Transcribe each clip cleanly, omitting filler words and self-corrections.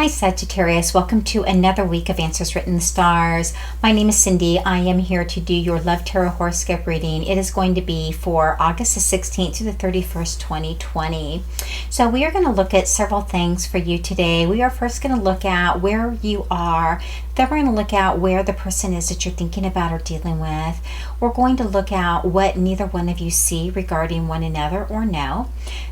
Hi Sagittarius, welcome to another week of Answers Written in the Stars. My name is Cindy. I am here to do your Love Tarot horoscope reading. It is going to be for August the 16th to the 31st, 2020. So we are going to look at several things for you today. We are first going to look at where you are. Then we're going to look at where the person is that you're thinking about or dealing with. We're going to look at what neither one of you see regarding one another or know.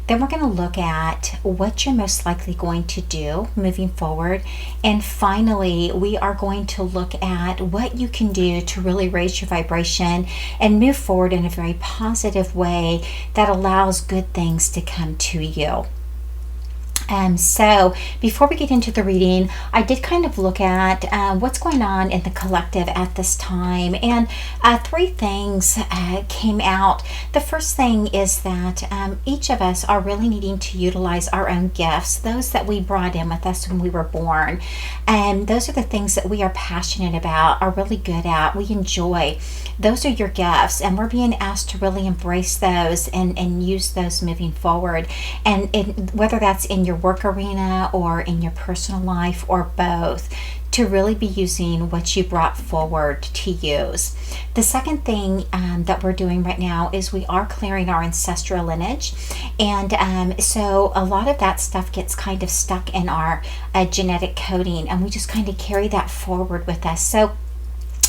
Then we're going to look at what you're most likely going to do moving forward. And finally, we are going to look at what you can do to really raise your vibration and move forward in a very positive way that allows good things to come to you. So before we get into the reading, I did kind of look at what's going on in the collective at this time, and three things came out. The first thing is that each of us are really needing to utilize our own gifts, those that we brought in with us when we were born, and those are the things that we are passionate about, are really good at, we enjoy. Those are your gifts, and we're being asked to really embrace those and use those moving forward, and whether that's in your work arena or in your personal life or both, to really be using what you brought forward to use. The second thing that we're doing right now is we are clearing our ancestral lineage, and so a lot of that stuff gets kind of stuck in our genetic coding, and we just kind of carry that forward with us. So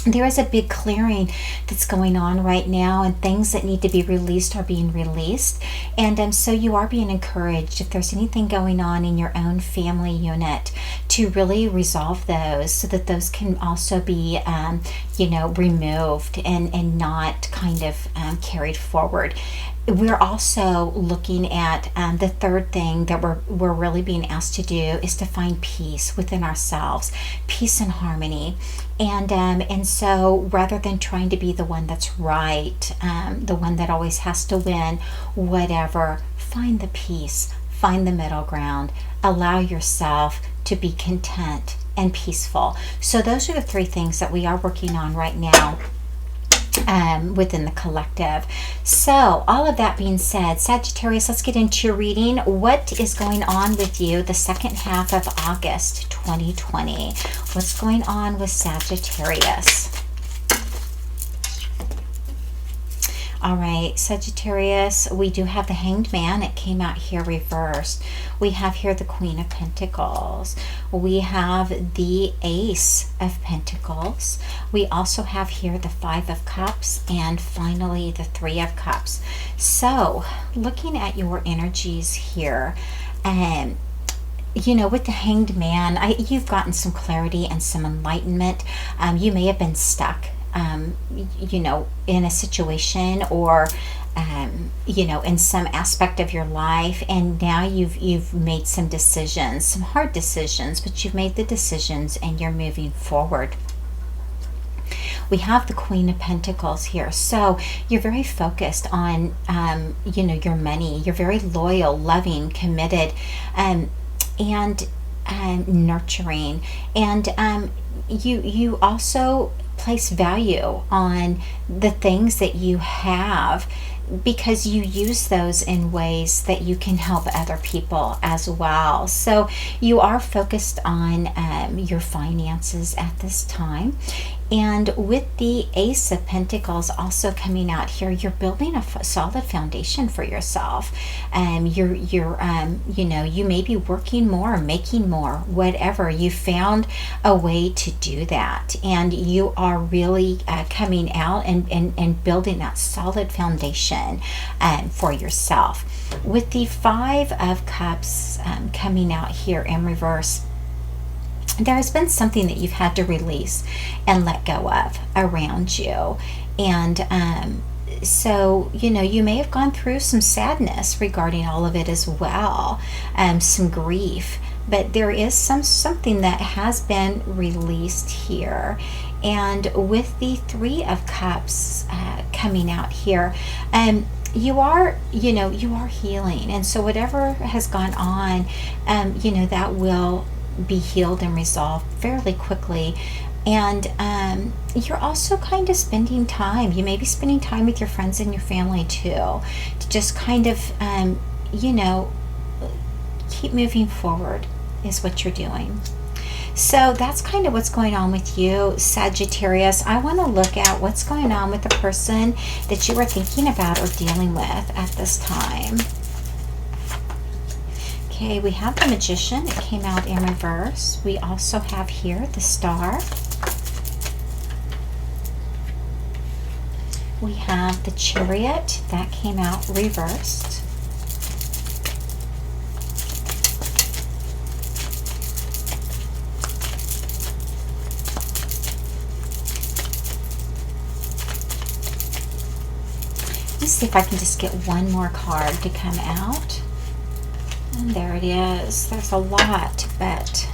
there is a big clearing that's going on right now, and things that need to be released are being released. And so you are being encouraged, if there's anything going on in your own family unit, to really resolve those so that those can also be, removed and not kind of carried forward. We're also looking at the third thing that we're really being asked to do is to find peace within ourselves, peace and harmony. And so rather than trying to be the one that's right, the one that always has to win, whatever, find the peace, find the middle ground, allow yourself to be content and peaceful. So those are the three things that we are working on right now within the collective. So all of that being said, Sagittarius, let's get into your reading. What is going on with you the second half of August 2020? What's going on with Sagittarius? All right, Sagittarius, we do have the Hanged Man. It came out here reversed. We have here the Queen of Pentacles. We have the Ace of Pentacles. We also have here the Five of Cups, and finally the Three of Cups. So looking at your energies here, with the Hanged Man, you've gotten some clarity and some enlightenment. You may have been stuck in a situation or in some aspect of your life, and now you've made some decisions, some hard decisions, but you've made the decisions and you're moving forward. We have the Queen of Pentacles here, so you're very focused on your money. You're very loyal, loving, committed, and nurturing, and you also place value on the things that you have, because you use those in ways that you can help other people as well. So you are focused on your finances at this time. And with the Ace of Pentacles also coming out here, you're building a solid foundation for yourself. You may be working more, making more, whatever. You found a way to do that, and you are really coming out and building that solid foundation for yourself. With the Five of Cups coming out here in reverse, there has been something that you've had to release and let go of around you. And so, you may have gone through some sadness regarding all of it as well, some grief. But there is something that has been released here. And with the Three of Cups coming out here, you are healing. And so whatever has gone on, that will be healed and resolved fairly quickly. And you're also kind of spending time. You may be spending time with your friends and your family too, to just kind of, keep moving forward. is what you're doing. So that's kind of what's going on with you, Sagittarius. I want to look at what's going on with the person that you are thinking about or dealing with at this time. Okay, we have the Magician. It came out in reverse. We also have here the Star. We have the Chariot. That came out reversed. Let's see if I can just get one more card to come out. And there it is. There's a lot, but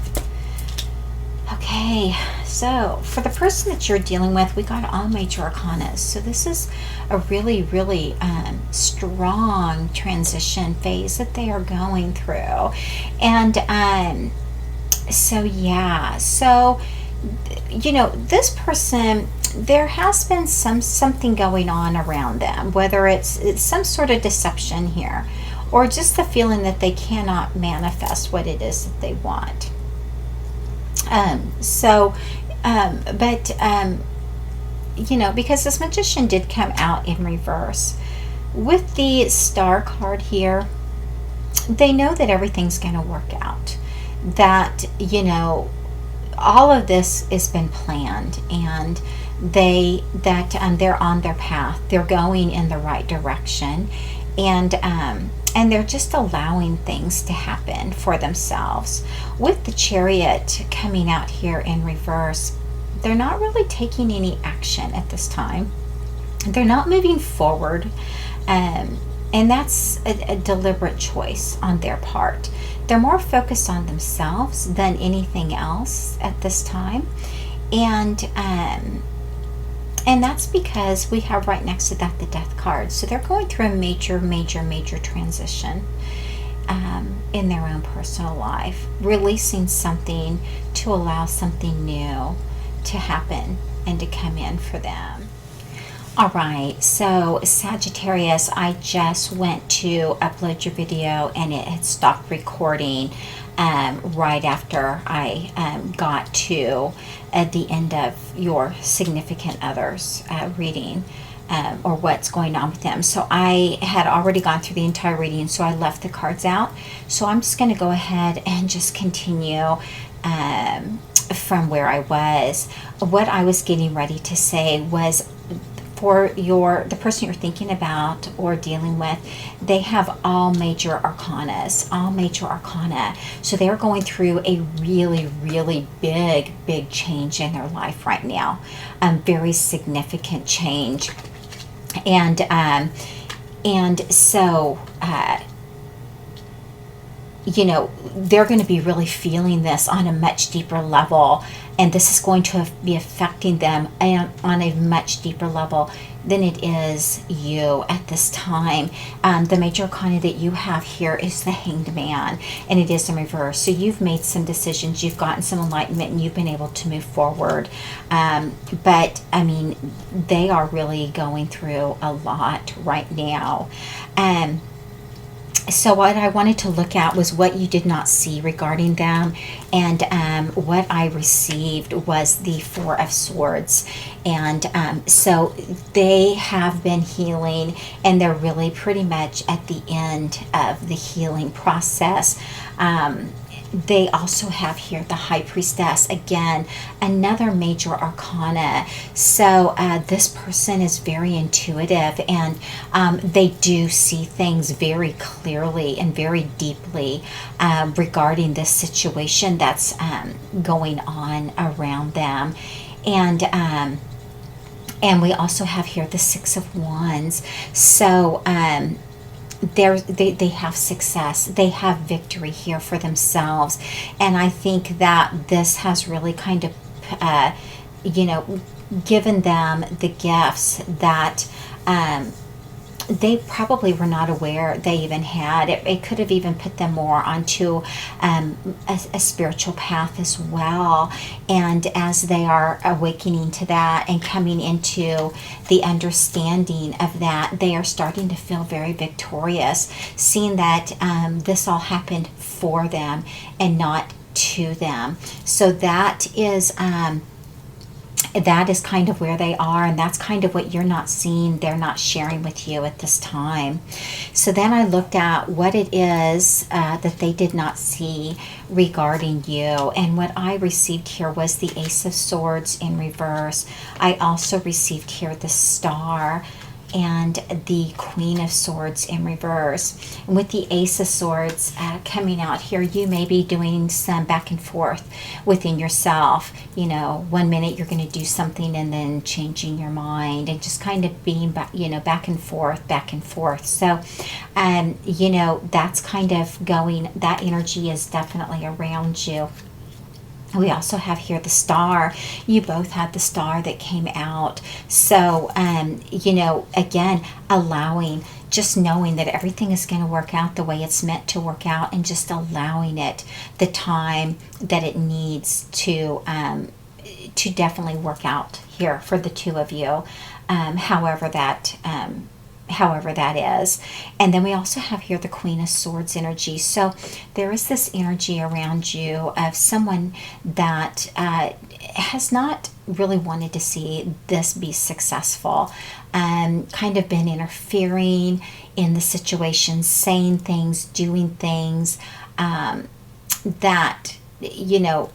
okay. So for the person that you're dealing with, we got all major arcanas. So this is a really, really strong transition phase that they are going through. And so yeah, so you know, this person, there has been something going on around them, whether it's some sort of deception here, or just the feeling that they cannot manifest what it is that they want. You know, because this Magician did come out in reverse. With the Star card here, they know that everything's going to work out. That, you know, all of this has been planned, and they're on their path. They're going in the right direction, and they're just allowing things to happen for themselves. With the Chariot coming out here in reverse, they're not really taking any action at this time. They're not moving forward, and that's a deliberate choice on their part. They're more focused on themselves than anything else at this time. And that's because we have right next to that the Death card. So they're going through a major, major, major transition in their own personal life, releasing something to allow something new to happen and to come in for them. All right, so Sagittarius, I just went to upload your video and it had stopped recording right after I got to the end of your significant other's reading, or what's going on with them. So I had already gone through the entire reading, so I left the cards out. So I'm just going to go ahead and just continue from where I was. What I was getting ready to say was, for the person you're thinking about or dealing with, they have all major arcana. So they're going through a really, really big change in their life right now. Very significant change. And so you know, they're going to be really feeling this on a much deeper level, and this is going to be affecting them on a much deeper level than it is you at this time. The major arcana that you have here is the Hanged Man, and it is in reverse. So you've made some decisions, you've gotten some enlightenment, and you've been able to move forward. But I mean, they are really going through a lot right now. So what I wanted to look at was what you did not see regarding them, and what I received was the Four of Swords. And so they have been healing, and they're really pretty much at the end of the healing process. They also have here the High Priestess, again, another major arcana. So this person is very intuitive, and they do see things very clearly and very deeply regarding this situation that's going on around them. And we also have here the Six of Wands. So they have success, they have victory here for themselves, and I think that this has really kind of you know, given them the gifts that they probably were not aware they even had. It could have even put them more onto a spiritual path as well. And as they are awakening to that and coming into the understanding of that, they are starting to feel very victorious, seeing that this all happened for them and not to them. So that is kind of where they are, and that's kind of what you're not seeing, they're not sharing with you at this time. So then I looked at what it is that they did not see regarding you, and what I received here was the Ace of Swords in reverse. I also received here the Star and the Queen of Swords in reverse. And with the Ace of Swords coming out here, you may be doing some back and forth within yourself. You know, one minute you're going to do something and then changing your mind, and just kind of being back, you know, back and forth, back and forth. So, you know, that's kind of going, that energy is definitely around you. We also have here the Star. You both had the Star that came out. So, you know, again, allowing, just knowing that everything is going to work out the way it's meant to work out, and just allowing it the time that it needs to definitely work out here for the two of you, however that is. And then we also have here the Queen of Swords energy. So there is this energy around you of someone that has not really wanted to see this be successful, kind of been interfering in the situation, saying things, doing things that, you know,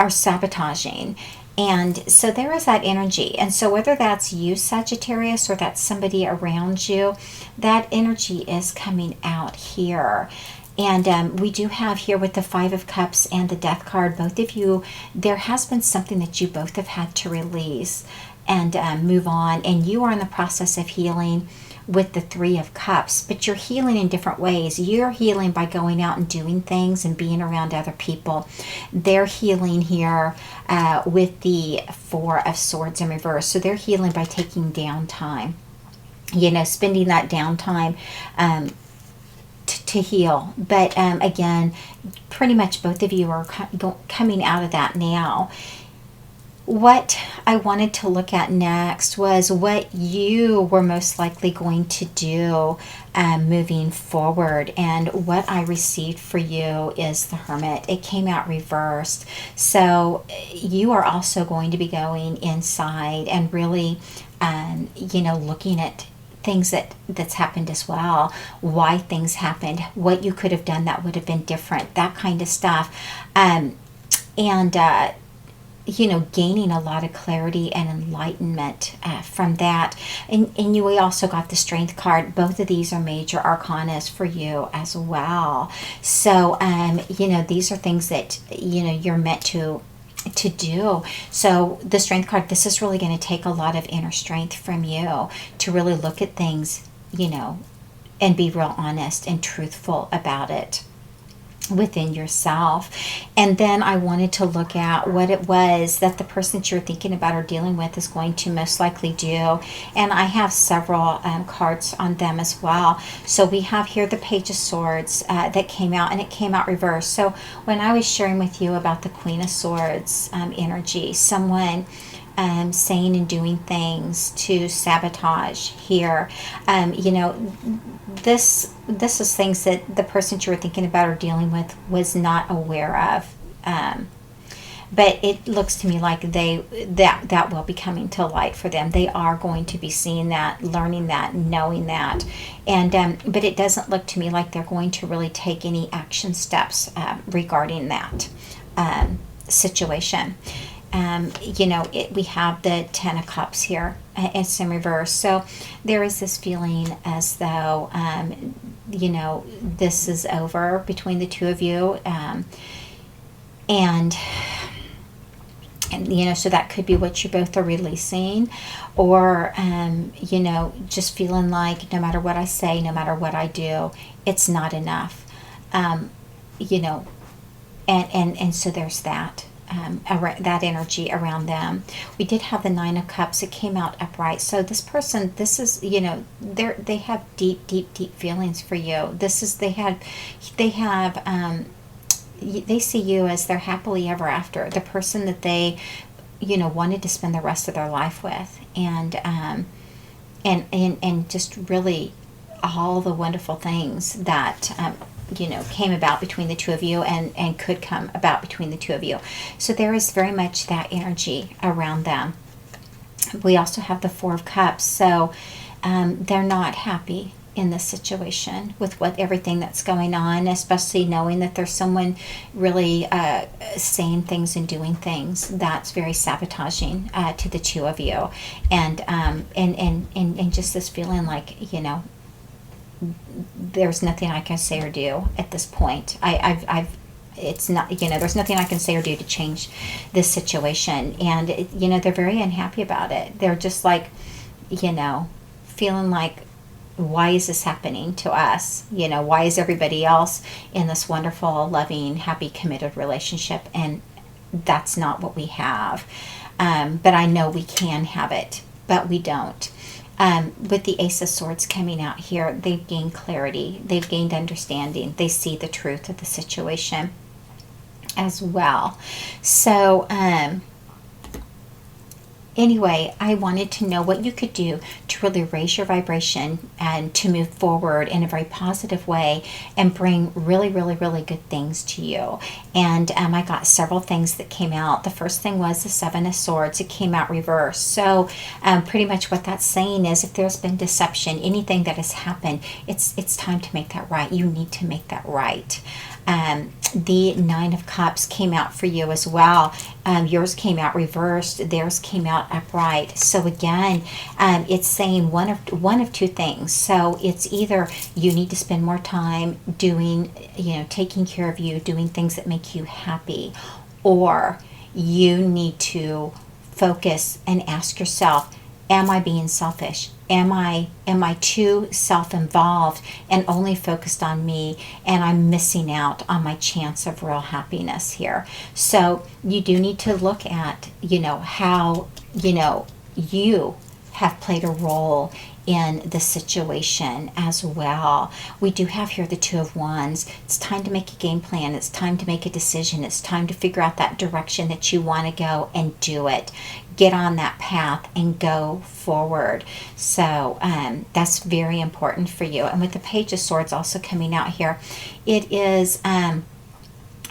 are sabotaging. And so there is that energy. And so whether that's you, Sagittarius, or that's somebody around you, that energy is coming out here. And we do have here with the Five of Cups and the Death card, both of you, there has been something that you both have had to release and move on. And you are in the process of healing with the Three of Cups, but you're healing in different ways. You're healing by going out and doing things and being around other people. They're healing here with the Four of Swords in reverse. So they're healing by taking downtime, you know, spending that downtime to heal. But again, pretty much both of you are coming out of that now. What I wanted to look at next was what you were most likely going to do moving forward. And what I received for you is the Hermit. It came out reversed. So you are also going to be going inside and really, you know, looking at things that's happened as well, why things happened, what you could have done that would have been different, that kind of stuff. You know, gaining a lot of clarity and enlightenment from that. And we also got the Strength card. Both of these are major arcanas for you as well. So, you know, these are things that, you know, you're meant to do. So the Strength card, this is really going to take a lot of inner strength from you to really look at things, you know, and be real honest and truthful about it within yourself. And then I wanted to look at what it was that the person that you're thinking about or dealing with is going to most likely do. And I have several cards on them as well. So we have here the Page of Swords that came out, and it came out reversed. So when I was sharing with you about the Queen of Swords energy, someone saying and doing things to sabotage here, you know, this is things that the person you were thinking about or dealing with was not aware of, but it looks to me like that will be coming to light for them. They are going to be seeing that, learning that, knowing that, and but it doesn't look to me like they're going to really take any action steps regarding that situation. You know, we have the Ten of Cups here. It's in reverse. So there is this feeling as though, you know, this is over between the two of you. And, you know, so that could be what you both are releasing. Or, you know, just feeling like no matter what I say, no matter what I do, it's not enough. You know, and so there's that. That energy around them. We did have the Nine of Cups. It came out upright. So this person, this is, you know, they have deep feelings for you. This is, they see you as their happily ever after, the person that they, you know, wanted to spend the rest of their life with, and just really all the wonderful things that came about between the two of you, and could come about between the two of you. So there is very much that energy around them. We also have the Four of Cups, so they're not happy in this situation with everything that's going on, especially knowing that there's someone really saying things and doing things that's very sabotaging to the two of you, and just this feeling like, there's nothing I can say or do at this point. It's not, there's nothing I can say or do to change this situation, and they're very unhappy about it. They're just like, feeling like, why is this happening to us? Why is everybody else in this wonderful, loving, happy, committed relationship, and that's not what we have? But I know we can have it, but we don't. With the Ace of Swords coming out here, they've gained clarity. They've gained understanding. They see the truth of the situation as well. So, anyway, I wanted to know what you could do to really raise your vibration and to move forward in a very positive way and bring really, really, really good things to you. And I got several things that came out. The first thing was the Seven of Swords. It came out reversed. So pretty much what that's saying is, if there's been deception, anything that has happened, it's time to make that right. You need to make that right. The Nine of Cups came out for you as well. Yours came out reversed. Theirs came out upright. So again, it's saying one of two things. So it's either you need to spend more time doing, taking care of you, doing things that make you happy, or you need to focus and ask yourself, am I being selfish? Am I too self-involved and only focused on me, and I'm missing out on my chance of real happiness here? So you do need to look at, how, you have played a role in the situation as well. We do have here the Two of Wands. It's time to make a game plan. It's time to make a decision. It's time to figure out that direction that you want to go and do it. Get on that path and go forward. So that's very important for you. And with the Page of Swords also coming out here, it is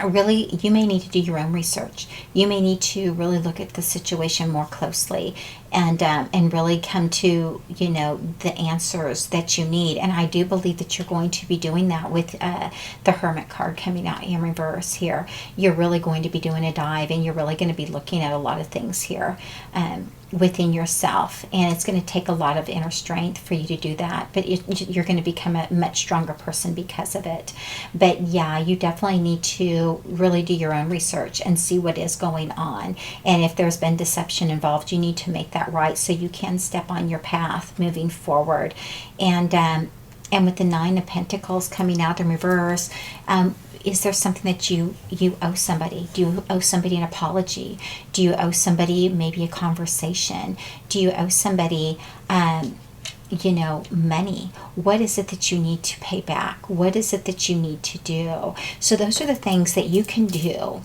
really, you may need to do your own research. You may need to really look at the situation more closely and really come to, the answers that you need. And I do believe that you're going to be doing that with the Hermit card coming out in reverse here. You're really going to be doing a dive, and you're really going to be looking at a lot of things here within yourself, and it's going to take a lot of inner strength for you to do that, but you're going to become a much stronger person because of it. But yeah, you definitely need to really do your own research and see what is going on, and if there's been deception involved, you need to make that right so you can step on your path moving forward. And with the Nine of Pentacles coming out in reverse, is there something that you owe somebody? Do you owe somebody an apology? Do you owe somebody maybe a conversation? Do you owe somebody, money? What is it that you need to pay back? What is it that you need to do? So those are the things that you can do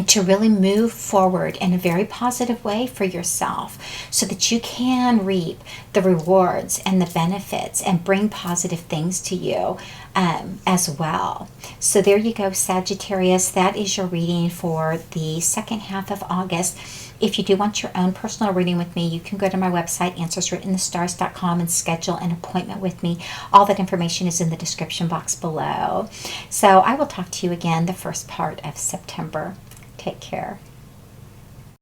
to really move forward in a very positive way for yourself, so that you can reap the rewards and the benefits and bring positive things to you as well. So there you go, Sagittarius. That is your reading for the second half of August. If you do want your own personal reading with me, you can go to my website, answerswritteninthestars.com, and schedule an appointment with me. All that information is in the description box below. So I will talk to you again the first part of September. Take care.